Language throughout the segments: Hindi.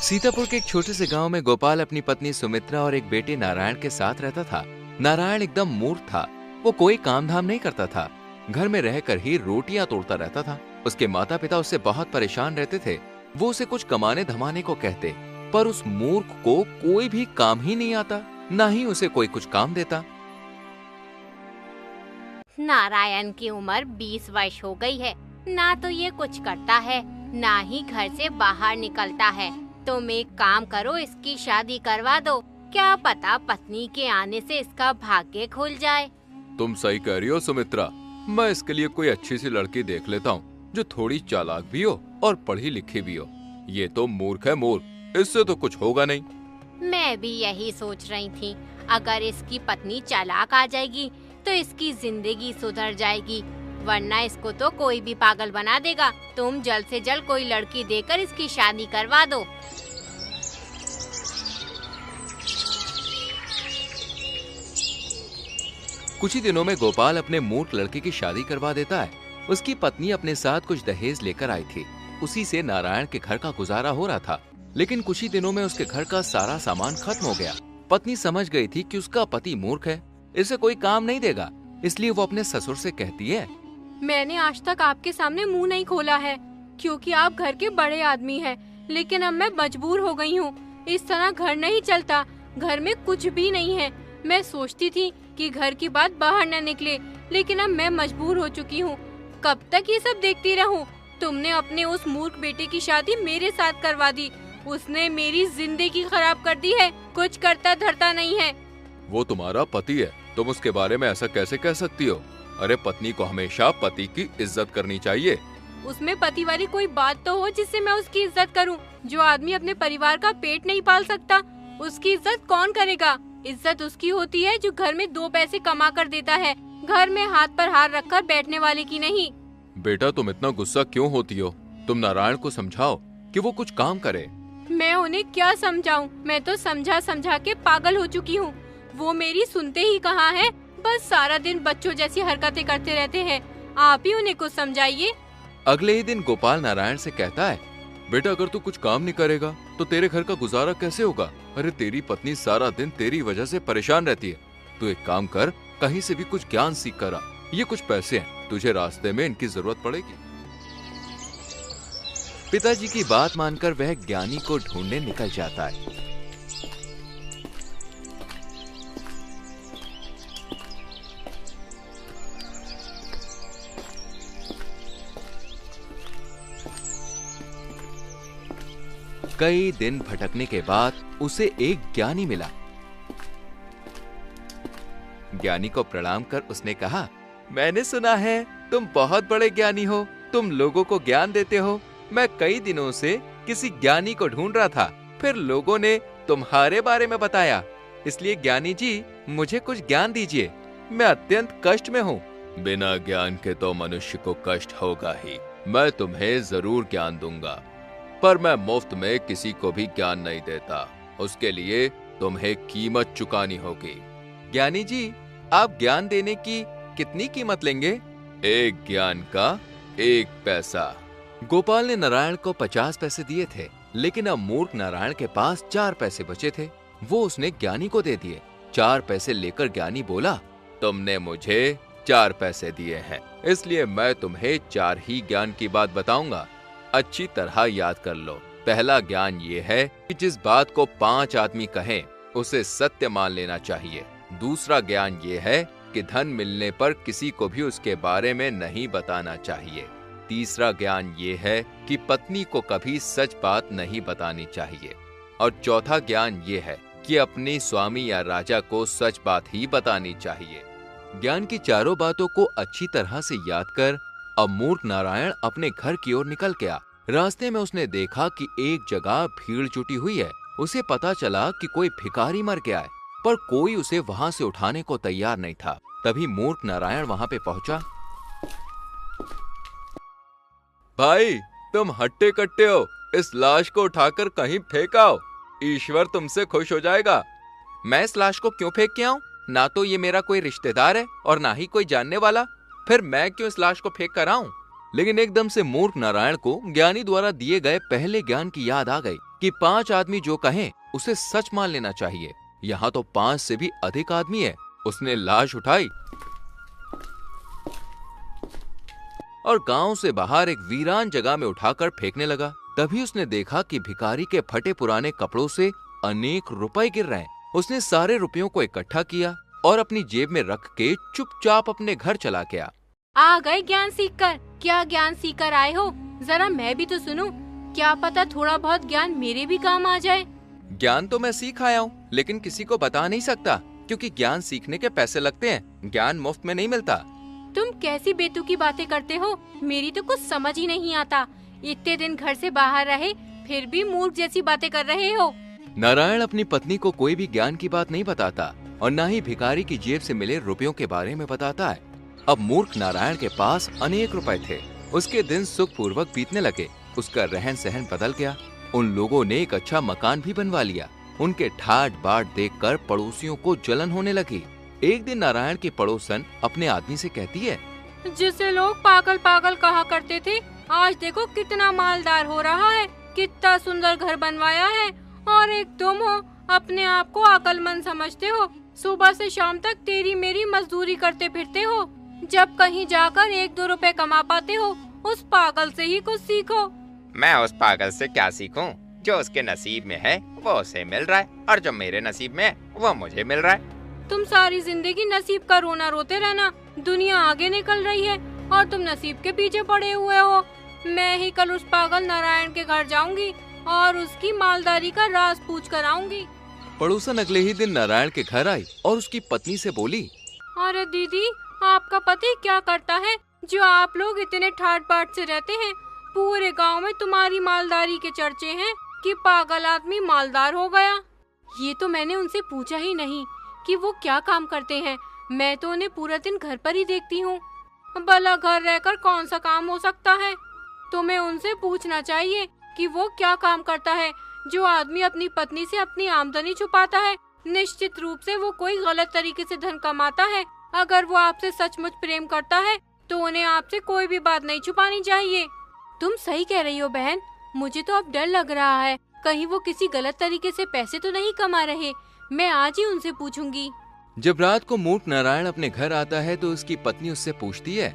सीतापुर के एक छोटे से गांव में गोपाल अपनी पत्नी सुमित्रा और एक बेटे नारायण के साथ रहता था। नारायण एकदम मूर्ख था। वो कोई काम धाम नहीं करता था। घर में रहकर ही रोटियां तोड़ता रहता था। उसके माता पिता उससे बहुत परेशान रहते थे। वो उसे कुछ कमाने धमाने को कहते, पर उस मूर्ख को कोई भी काम ही नहीं आता, ना ही उसे कोई कुछ काम देता। नारायण की उम्र 20 वर्ष हो गई है। ना तो ये कुछ करता है, ना ही घर से बाहर निकलता है। तुम एक काम करो, इसकी शादी करवा दो। क्या पता पत्नी के आने से इसका भाग्य खुल जाए। तुम सही कह रही हो सुमित्रा। मैं इसके लिए कोई अच्छी सी लड़की देख लेता हूँ, जो थोड़ी चालाक भी हो और पढ़ी लिखी भी हो। ये तो मूर्ख है मूर्ख, इससे तो कुछ होगा नहीं। मैं भी यही सोच रही थी। अगर इसकी पत्नी चालाक आ जाएगी तो इसकी जिंदगी सुधर जाएगी, वरना इसको तो कोई भी पागल बना देगा। तुम जल्द से जल्द कोई लड़की देकर इसकी शादी करवा दो। कुछ ही दिनों में गोपाल अपने मूर्ख लड़के की शादी करवा देता है। उसकी पत्नी अपने साथ कुछ दहेज लेकर आई थी। उसी से नारायण के घर का गुजारा हो रहा था। लेकिन कुछ ही दिनों में उसके घर का सारा सामान खत्म हो गया। पत्नी समझ गई थी कि उसका पति मूर्ख है, इसे कोई काम नहीं देगा। इसलिए वो अपने ससुर से कहती है, मैंने आज तक आपके सामने मुंह नहीं खोला है, क्योंकि आप घर के बड़े आदमी हैं। लेकिन अब मैं मजबूर हो गई हूँ। इस तरह घर नहीं चलता। घर में कुछ भी नहीं है। मैं सोचती थी कि घर की बात बाहर न निकले, लेकिन अब मैं मजबूर हो चुकी हूँ। कब तक ये सब देखती रहूँ? तुमने अपने उस मूर्ख बेटे की शादी मेरे साथ करवा दी। उसने मेरी जिंदगी खराब कर दी है। कुछ करता धरता नहीं है। वो तुम्हारा पति है, तुम उसके बारे में ऐसा कैसे कह सकती हो? अरे पत्नी को हमेशा पति की इज्जत करनी चाहिए। उसमें पति वाली कोई बात तो हो जिससे मैं उसकी इज्जत करूं। जो आदमी अपने परिवार का पेट नहीं पाल सकता, उसकी इज्जत कौन करेगा? इज्जत उसकी होती है जो घर में 2 पैसे कमा कर देता है, घर में हाथ पर हाथ रखकर बैठने वाले की नहीं। बेटा तुम इतना गुस्सा क्यों होती हो? तुम नारायण को समझाओ कि वो कुछ काम करे। मैं उन्हें क्या समझाऊं? मैं तो समझा समझा के पागल हो चुकी हूँ। वो मेरी सुनते ही कहाँ है, बस सारा दिन बच्चों जैसी हरकतें करते रहते हैं। आप ही उन्हें कुछ समझाइए। अगले ही दिन गोपाल नारायण से कहता है, बेटा अगर तू कुछ काम नहीं करेगा तो तेरे घर का गुजारा कैसे होगा? अरे तेरी पत्नी सारा दिन तेरी वजह से परेशान रहती है। तू एक काम कर, कहीं से भी कुछ ज्ञान सीख कर आ। ये कुछ पैसे हैं, तुझे रास्ते में इनकी जरूरत पड़ेगी। पिताजी की बात मानकर वह ज्ञानी को ढूंढने निकल जाता है। कई दिन भटकने के बाद उसे एक ज्ञानी मिला। ज्ञानी को प्रणाम कर उसने कहा, मैंने सुना है तुम बहुत बड़े ज्ञानी हो, तुम लोगों को ज्ञान देते हो। मैं कई दिनों से किसी ज्ञानी को ढूंढ रहा था, फिर लोगों ने तुम्हारे बारे में बताया। इसलिए ज्ञानी जी मुझे कुछ ज्ञान दीजिए, मैं अत्यंत कष्ट में हूँ। बिना ज्ञान के तो मनुष्य को कष्ट होगा ही। मैं तुम्हें जरूर ज्ञान दूंगा, पर मैं मुफ्त में किसी को भी ज्ञान नहीं देता। उसके लिए तुम्हें कीमत चुकानी होगी। ज्ञानी जी, आप ज्ञान देने की कितनी कीमत लेंगे? एक ज्ञान का 1 पैसा। गोपाल ने नारायण को 50 पैसे दिए थे, लेकिन अब मूर्ख नारायण के पास 4 पैसे बचे थे। वो उसने ज्ञानी को दे दिए। 4 पैसे लेकर ज्ञानी बोला, तुमने मुझे 4 पैसे दिए हैं, इसलिए मैं तुम्हें 4 ही ज्ञान की बात बताऊंगा। अच्छी तरह याद कर लो। पहला ज्ञान ये है कि जिस बात को 5 आदमी कहें उसे सत्य मान लेना चाहिए। दूसरा ज्ञान ये है कि धन मिलने पर किसी को भी उसके बारे में नहीं बताना चाहिए। तीसरा ज्ञान ये है कि पत्नी को कभी सच बात नहीं बतानी चाहिए। और चौथा ज्ञान ये है कि अपने स्वामी या राजा को सच बात ही बतानी चाहिए। ज्ञान की चारों बातों को अच्छी तरह से याद कर अब मूर्ख नारायण अपने घर की ओर निकल गया। रास्ते में उसने देखा कि एक जगह भीड़ जुटी हुई है। उसे पता चला कि कोई भिखारी मर गया है, पर कोई उसे वहां से उठाने को तैयार नहीं था। तभी मूर्ख नारायण वहां पे पहुंचा। भाई तुम हट्टे कट्टे हो, इस लाश को उठाकर कहीं फेंक आओ, ईश्वर तुमसे खुश हो जाएगा। मैं इस लाश को क्यों फेंक के आऊं? ना तो ये मेरा कोई रिश्तेदार है और ना ही कोई जानने वाला, फिर मैं क्यों इस लाश को फेंक कर आऊं? लेकिन एकदम से मूर्ख नारायण को ज्ञानी द्वारा दिए गए पहले ज्ञान की याद आ गई कि 5 आदमी जो कहें उसे सच मान लेना चाहिए। यहाँ तो 5 से भी अधिक आदमी है। उसने लाश उठाई और गांव से बाहर एक वीरान जगह में उठाकर फेंकने लगा। तभी उसने देखा कि भिखारी के फटे पुराने कपड़ों से अनेक रुपए गिर रहे हैं। उसने सारे रुपयों को इकट्ठा किया और अपनी जेब में रख के चुपचाप अपने घर चला गया। आ गए ज्ञान सीखकर। क्या ज्ञान सीखकर आए हो? जरा मैं भी तो सुनूं। क्या पता थोड़ा बहुत ज्ञान मेरे भी काम आ जाए। ज्ञान तो मैं सीख आया हूँ, लेकिन किसी को बता नहीं सकता, क्योंकि ज्ञान सीखने के पैसे लगते हैं। ज्ञान मुफ्त में नहीं मिलता। तुम कैसी बेतुकी बातें करते हो? मेरी तो कुछ समझ ही नहीं आता। इतने दिन घर से बाहर रहे, फिर भी मूर्ख जैसी बातें कर रहे हो। नारायण अपनी पत्नी को कोई भी ज्ञान की बात नहीं बताता और न ही भिखारी की जेब से मिले रुपयों के बारे में बताता है। अब मूर्ख नारायण के पास अनेक रुपए थे। उसके दिन सुखपूर्वक बीतने लगे। उसका रहन सहन बदल गया। उन लोगों ने एक अच्छा मकान भी बनवा लिया। उनके ठाट बाट देखकर पड़ोसियों को जलन होने लगी। एक दिन नारायण की पड़ोसन अपने आदमी से कहती है, जिसे लोग पागल पागल कहा करते थे, आज देखो कितना मालदार हो रहा है, कितना सुंदर घर बनवाया है। और एक तुम हो, अपने आप को अक्लमंद समझते हो। सुबह से शाम तक तेरी मेरी मजदूरी करते फिरते हो। जब कहीं जाकर 1-2 रुपए कमा पाते हो, उस पागल से ही कुछ सीखो। मैं उस पागल से क्या सीखूं? जो उसके नसीब में है वो उसे मिल रहा है, और जो मेरे नसीब में है वो मुझे मिल रहा है। तुम सारी जिंदगी नसीब का रोना रोते रहना। दुनिया आगे निकल रही है और तुम नसीब के पीछे पड़े हुए हो। मैं ही कल उस पागल नारायण के घर जाऊंगी और उसकी मालदारी का राज पूछ कर आऊंगी। पड़ोसन अगले ही दिन नारायण के घर आई और उसकी पत्नी से बोली, अरे दीदी, आपका पति क्या करता है जो आप लोग इतने ठाट बाट से रहते हैं? पूरे गांव में तुम्हारी मालदारी के चर्चे हैं कि पागल आदमी मालदार हो गया। ये तो मैंने उनसे पूछा ही नहीं कि वो क्या काम करते हैं। मैं तो उन्हें पूरा दिन घर पर ही देखती हूँ। भला घर रहकर कौन सा काम हो सकता है? तुम्हें उनसे पूछना चाहिए कि वो क्या काम करता है। जो आदमी अपनी पत्नी से अपनी आमदनी छुपाता है, निश्चित रूप से वो कोई गलत तरीके से धन कमाता है। अगर वो आपसे सचमुच प्रेम करता है तो उन्हें आपसे कोई भी बात नहीं छुपानी चाहिए। तुम सही कह रही हो बहन। मुझे तो अब डर लग रहा है, कहीं वो किसी गलत तरीके से पैसे तो नहीं कमा रहे। मैं आज ही उनसे पूछूंगी। जब रात को मूर्ख नारायण अपने घर आता है तो उसकी पत्नी उससे पूछती है,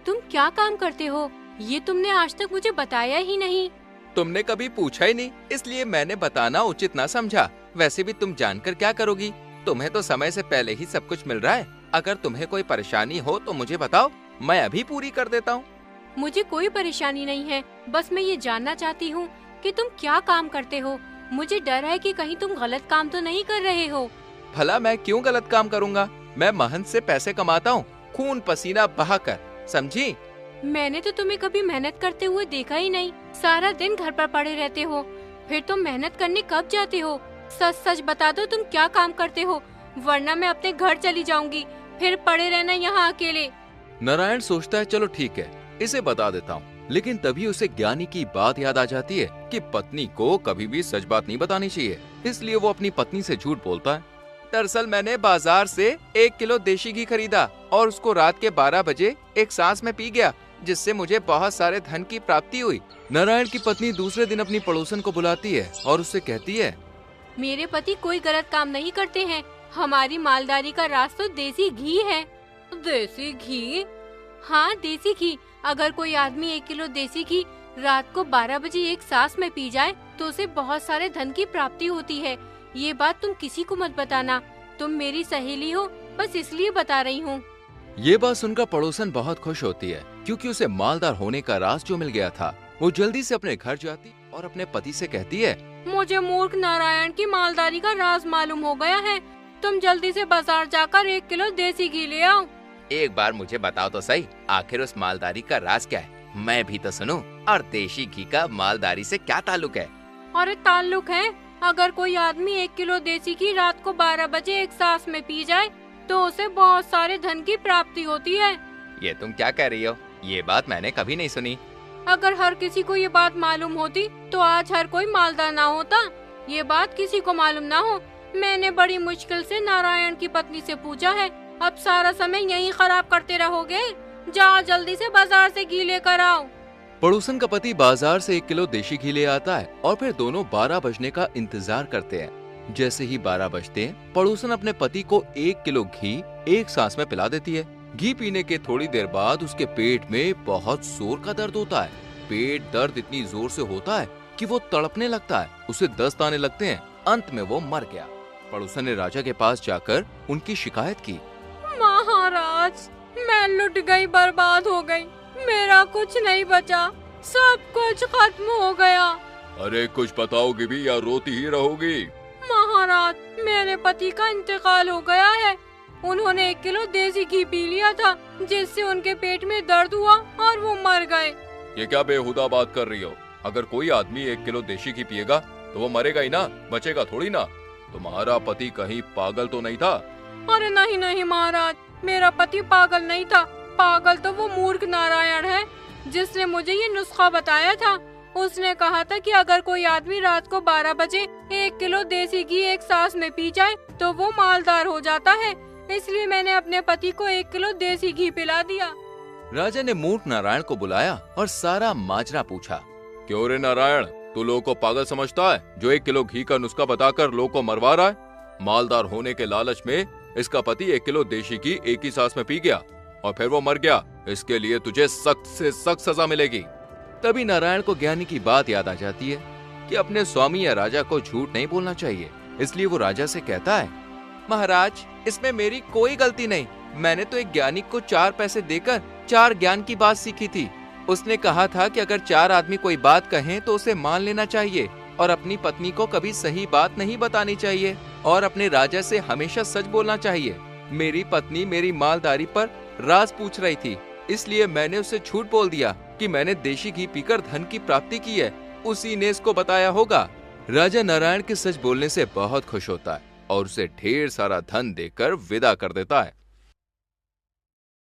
तुम क्या काम करते हो? ये तुमने आज तक मुझे बताया ही नहीं। तुमने कभी पूछा ही नहीं, इसलिए मैंने बताना उचित ना समझा। वैसे भी तुम जानकर क्या करोगी? तुम्हें तो समय से पहले ही सब कुछ मिल रहा है। अगर तुम्हें कोई परेशानी हो तो मुझे बताओ, मैं अभी पूरी कर देता हूँ। मुझे कोई परेशानी नहीं है, बस मैं ये जानना चाहती हूँ कि तुम क्या काम करते हो। मुझे डर है कि कहीं तुम गलत काम तो नहीं कर रहे हो। भला मैं क्यों गलत काम करूँगा? मैं महंत से पैसे कमाता हूँ, खून पसीना बहाकर, समझी? मैंने तो तुम्हें कभी मेहनत करते हुए देखा ही नहीं। सारा दिन घर पर पड़े रहते हो, फिर तुम मेहनत करने कब जाते हो? सच सच बता दो, तुम क्या काम करते हो, वरना मैं अपने घर चली जाऊंगी। फिर पड़े रहना यहाँ अकेले। नारायण सोचता है, चलो ठीक है, इसे बता देता हूँ। लेकिन तभी उसे ज्ञानी की बात याद आ जाती है कि पत्नी को कभी भी सच बात नहीं बतानी चाहिए। इसलिए वो अपनी पत्नी से झूठ बोलता है। दरअसल मैंने बाजार से 1 किलो देशी घी खरीदा और उसको रात के 12 बजे एक सांस में पी गया, जिससे मुझे बहुत सारे धन की प्राप्ति हुई। नारायण की पत्नी दूसरे दिन अपनी पड़ोसन को बुलाती है और उससे कहती है, मेरे पति कोई गलत काम नहीं करते हैं। हमारी मालदारी का राज तो देसी घी है। देसी घी? हाँ, देसी घी। अगर कोई आदमी 1 किलो देसी घी रात को 12 बजे एक सांस में पी जाए तो उसे बहुत सारे धन की प्राप्ति होती है। ये बात तुम किसी को मत बताना। तुम मेरी सहेली हो, बस इसलिए बता रही हूँ। ये बात सुनकर पड़ोसन बहुत खुश होती है, क्योंकि उसे मालदार होने का राज जो मिल गया था। वो जल्दी से अपने घर जाती और अपने पति से कहती है, मुझे मूर्ख नारायण की मालदारी का राज मालूम हो गया है। तुम जल्दी से बाजार जाकर 1 किलो देसी घी ले आओ। एक बार मुझे बताओ तो सही, आखिर उस मालदारी का राज क्या है? मैं भी तो सुनूं। और देशी घी का मालदारी से क्या ताल्लुक है? अरे ताल्लुक है, अगर कोई आदमी 1 किलो देसी घी रात को 12 बजे एक सांस में पी जाए तो उसे बहुत सारे धन की प्राप्ति होती है। ये तुम क्या कह रही हो? ये बात मैंने कभी नहीं सुनी। अगर हर किसी को ये बात मालूम होती तो आज हर कोई मालदार ना होता। ये बात किसी को मालूम ना हो। मैंने बड़ी मुश्किल से नारायण की पत्नी से पूछा है। अब सारा समय यहीं खराब करते रहोगे? जाओ जल्दी से बाजार से घी लेकर आओ। पड़ोसन का पति बाजार से 1 किलो देशी घी ले आता है और फिर दोनों 12 बजने का इंतजार करते हैं। जैसे ही 12 बजते हैं, पड़ोसन अपने पति को 1 किलो घी एक सांस में पिला देती है। घी पीने के थोड़ी देर बाद उसके पेट में बहुत जोर का दर्द होता है। पेट दर्द इतनी जोर से होता है कि वो तड़पने लगता है, उसे दस्त आने लगते हैं। अंत में वो मर गया। पड़ोसन ने राजा के पास जाकर उनकी शिकायत की। महाराज, मैं लुट गई, बर्बाद हो गई, मेरा कुछ नहीं बचा, सब कुछ खत्म हो गया। अरे कुछ बताओगी भी या रोती ही रहोगी? महाराज, मेरे पति का इंतकाल हो गया है। उन्होंने 1 किलो देसी घी पी लिया था, जिससे उनके पेट में दर्द हुआ और वो मर गए। ये क्या बेहुदा बात कर रही हो? अगर कोई आदमी 1 किलो देशी घी पिएगा तो वो मरेगा ही ना, बचेगा थोड़ी ना। तुम्हारा पति कहीं पागल तो नहीं था? अरे नहीं नहीं महाराज, मेरा पति पागल नहीं था। पागल तो वो मूर्ख नारायण है, जिसने मुझे ये नुस्खा बताया था। उसने कहा था कि अगर कोई आदमी रात को 12 बजे 1 किलो देसी घी एक सांस में पी जाए तो वो मालदार हो जाता है। इसलिए मैंने अपने पति को 1 किलो देसी घी पिला दिया। राजा ने मूर्ख नारायण को बुलाया और सारा माजरा पूछा। क्यों रे नारायण, तू लोगों को पागल समझता है जो 1 किलो घी का नुस्खा बताकर लोगों को मरवा रहा है? मालदार होने के लालच में इसका पति 1 किलो देशी घी एक ही सांस में पी गया और फिर वो मर गया। इसके लिए तुझे सख्त से सख्त सजा मिलेगी। तभी नारायण को ज्ञानी की बात याद आ जाती है कि अपने स्वामी या राजा को झूठ नहीं बोलना चाहिए। इसलिए वो राजा से कहता है, महाराज, इसमें मेरी कोई गलती नहीं। मैंने तो एक ज्ञानी को 4 पैसे देकर 4 ज्ञान की बात सीखी थी। उसने कहा था कि अगर 4 आदमी कोई बात कहें तो उसे मान लेना चाहिए और अपनी पत्नी को कभी सही बात नहीं बतानी चाहिए और अपने राजा से हमेशा सच बोलना चाहिए। मेरी पत्नी मेरी मालदारी पर राज पूछ रही थी, इसलिए मैंने उसे झूठ बोल दिया कि मैंने देशी घी पीकर धन की प्राप्ति की है। उसी ने इसको बताया होगा। राजा नारायण के सच बोलने से बहुत खुश होता है और उसे ढेर सारा धन देकर विदा कर देता है।